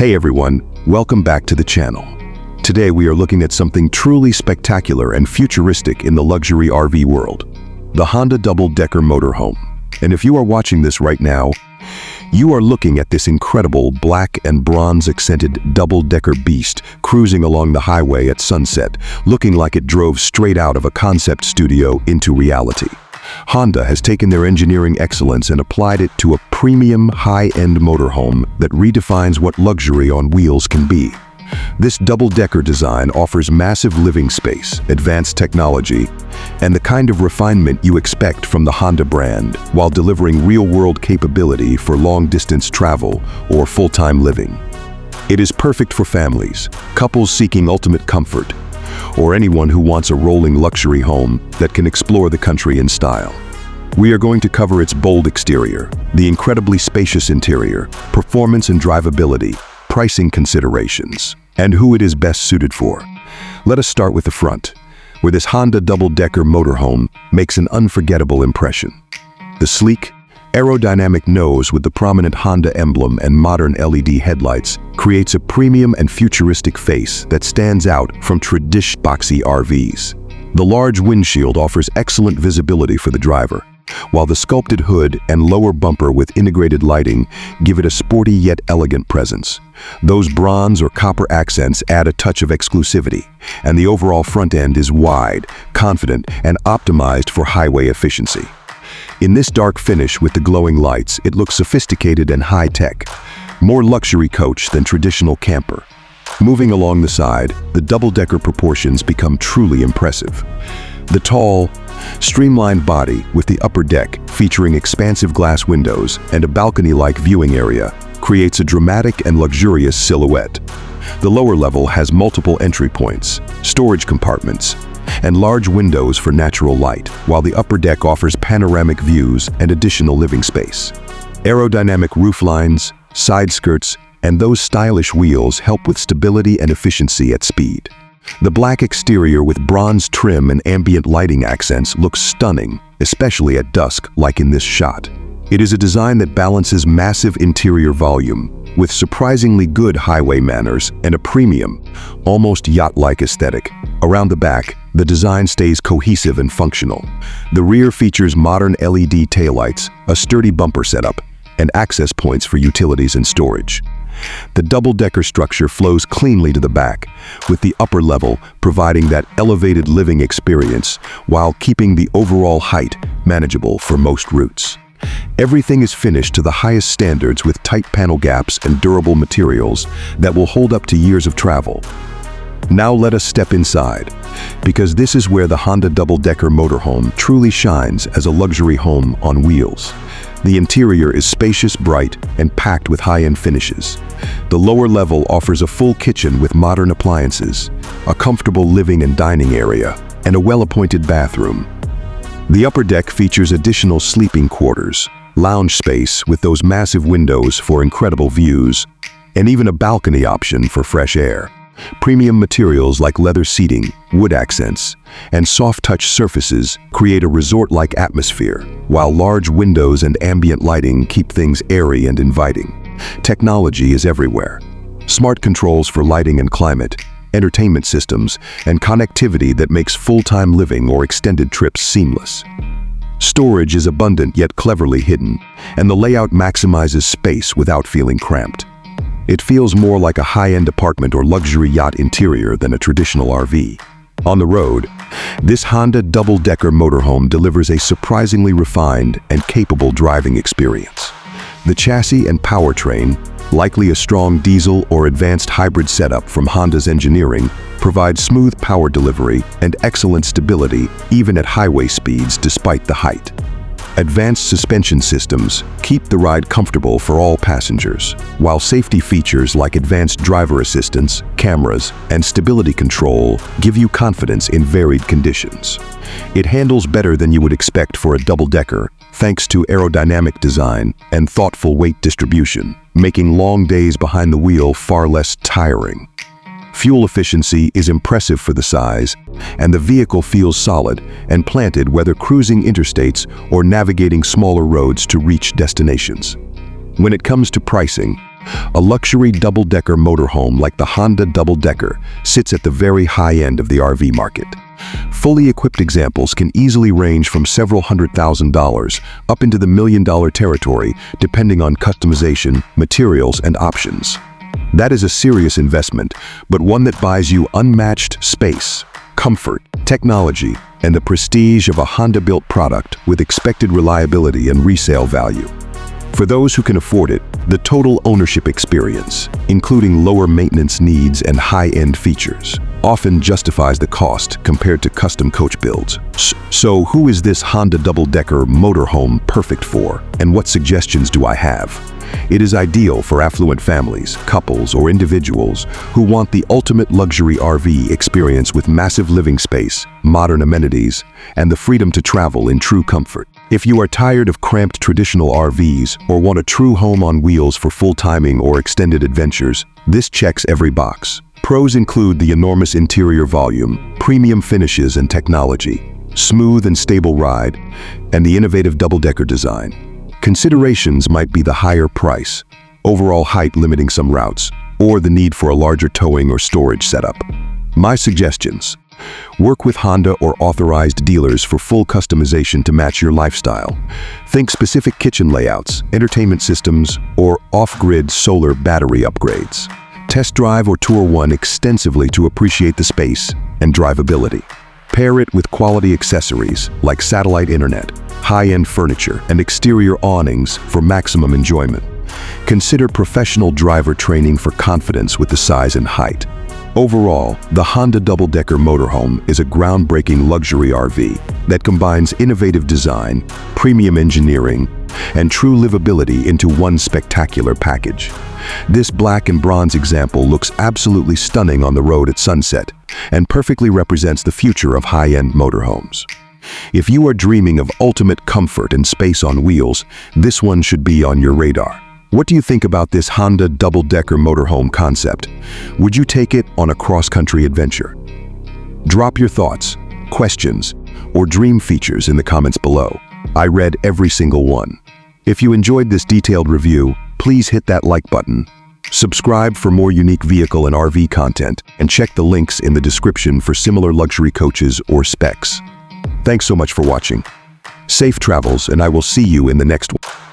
Hey everyone, welcome back to the channel. Today we are looking at something truly spectacular and futuristic in the luxury RV world, the Honda double-decker motorhome. And if you are watching this right now, you are looking at this incredible black and bronze accented double-decker beast cruising along the highway at sunset, looking like it drove straight out of a concept studio into reality. Honda has taken their engineering excellence and applied it to a premium, high-end motorhome that redefines what luxury on wheels can be. This double-decker design offers massive living space, advanced technology, and the kind of refinement you expect from the Honda brand, while delivering real-world capability for long-distance travel or full-time living. It is perfect for families, couples seeking ultimate comfort, or anyone who wants a rolling luxury home that can explore the country in style. We are going to cover its bold exterior, the incredibly spacious interior, performance and drivability, pricing considerations, and who it is best suited for. Let us start with the front, where this Honda double-decker motorhome makes an unforgettable impression. The sleek, aerodynamic nose with the prominent Honda emblem and modern LED headlights creates a premium and futuristic face that stands out from traditional boxy RVs. The large windshield offers excellent visibility for the driver, while the sculpted hood and lower bumper with integrated lighting give it a sporty yet elegant presence. Those bronze or copper accents add a touch of exclusivity, and the overall front end is wide, confident, and optimized for highway efficiency. In this dark finish with the glowing lights, it looks sophisticated and high-tech, more luxury coach than traditional camper. Moving along the side, the double-decker proportions become truly impressive. The tall, streamlined body with the upper deck featuring expansive glass windows and a balcony-like viewing area creates a dramatic and luxurious silhouette. The lower level has multiple entry points, storage compartments, and large windows for natural light, while the upper deck offers panoramic views and additional living space. Aerodynamic rooflines, side skirts, and those stylish wheels help with stability and efficiency at speed. The black exterior with bronze trim and ambient lighting accents looks stunning, especially at dusk like in this shot. It is a design that balances massive interior volume with surprisingly good highway manners and a premium, almost yacht-like aesthetic. Around the back, the design stays cohesive and functional. The rear features modern LED taillights, a sturdy bumper setup, and access points for utilities and storage. The double-decker structure flows cleanly to the back, with the upper level providing that elevated living experience while keeping the overall height manageable for most routes. Everything is finished to the highest standards with tight panel gaps and durable materials that will hold up to years of travel. Now let us step inside, because this is where the Honda double-decker motorhome truly shines as a luxury home on wheels. The interior is spacious, bright, and packed with high-end finishes. The lower level offers a full kitchen with modern appliances, a comfortable living and dining area, and a well-appointed bathroom. The upper deck features additional sleeping quarters, lounge space with those massive windows for incredible views, and even a balcony option for fresh air. Premium materials like leather seating, wood accents, and soft-touch surfaces create a resort-like atmosphere, while large windows and ambient lighting keep things airy and inviting. Technology is everywhere. Smart controls for lighting and climate, entertainment systems, and connectivity that makes full-time living or extended trips seamless. Storage is abundant yet cleverly hidden, and the layout maximizes space without feeling cramped. It feels more like a high-end apartment or luxury yacht interior than a traditional RV. On the road, this Honda double-decker motorhome delivers a surprisingly refined and capable driving experience. The chassis and powertrain, likely a strong diesel or advanced hybrid setup from Honda's engineering, provide smooth power delivery and excellent stability even at highway speeds despite the height. Advanced suspension systems keep the ride comfortable for all passengers, while safety features like advanced driver assistance, cameras, and stability control give you confidence in varied conditions. It handles better than you would expect for a double-decker, thanks to aerodynamic design and thoughtful weight distribution, making long days behind the wheel far less tiring. Fuel efficiency is impressive for the size, and the vehicle feels solid and planted whether cruising interstates or navigating smaller roads to reach destinations. When it comes to pricing, A luxury double-decker motorhome like the Honda double-decker sits at the very high end of the RV market. Fully equipped examples can easily range from several $100,000 up into the million-dollar territory, depending on customization, materials, and options. That is a serious investment, but one that buys you unmatched space, comfort, technology, and the prestige of a Honda-built product with expected reliability and resale value. For those who can afford it, the total ownership experience, including lower maintenance needs and high-end features, often justifies the cost compared to custom coach builds. So who is this Honda double-decker motorhome perfect for, and what suggestions do I have? It is ideal for affluent families, couples, or individuals who want the ultimate luxury RV experience with massive living space, modern amenities, and the freedom to travel in true comfort. If you are tired of cramped traditional RVs or want a true home on wheels for full timing or extended adventures, this checks every box. Pros include the enormous interior volume, premium finishes and technology, smooth and stable ride, and the innovative double-decker design. Considerations might be the higher price, overall height limiting some routes, or the need for a larger towing or storage setup. My suggestions: work with Honda or authorized dealers for full customization to match your lifestyle. Think specific kitchen layouts, entertainment systems, or off-grid solar battery upgrades. Test drive or tour one extensively to appreciate the space and drivability. Pair it with quality accessories like satellite internet, high-end furniture, and exterior awnings for maximum enjoyment. Consider professional driver training for confidence with the size and height. Overall, the Honda double-decker motorhome is a groundbreaking luxury RV that combines innovative design, premium engineering, and true livability into one spectacular package. This black and bronze example looks absolutely stunning on the road at sunset and perfectly represents the future of high-end motorhomes. If you are dreaming of ultimate comfort and space on wheels, this one should be on your radar. What do you think about this Honda double-decker motorhome concept? Would you take it on a cross-country adventure? Drop your thoughts, questions, or dream features in the comments below. I read every single one. If you enjoyed this detailed review, please hit that like button. Subscribe for more unique vehicle and RV content, and check the links in the description for similar luxury coaches or specs. Thanks so much for watching. Safe travels, and I will see you in the next one.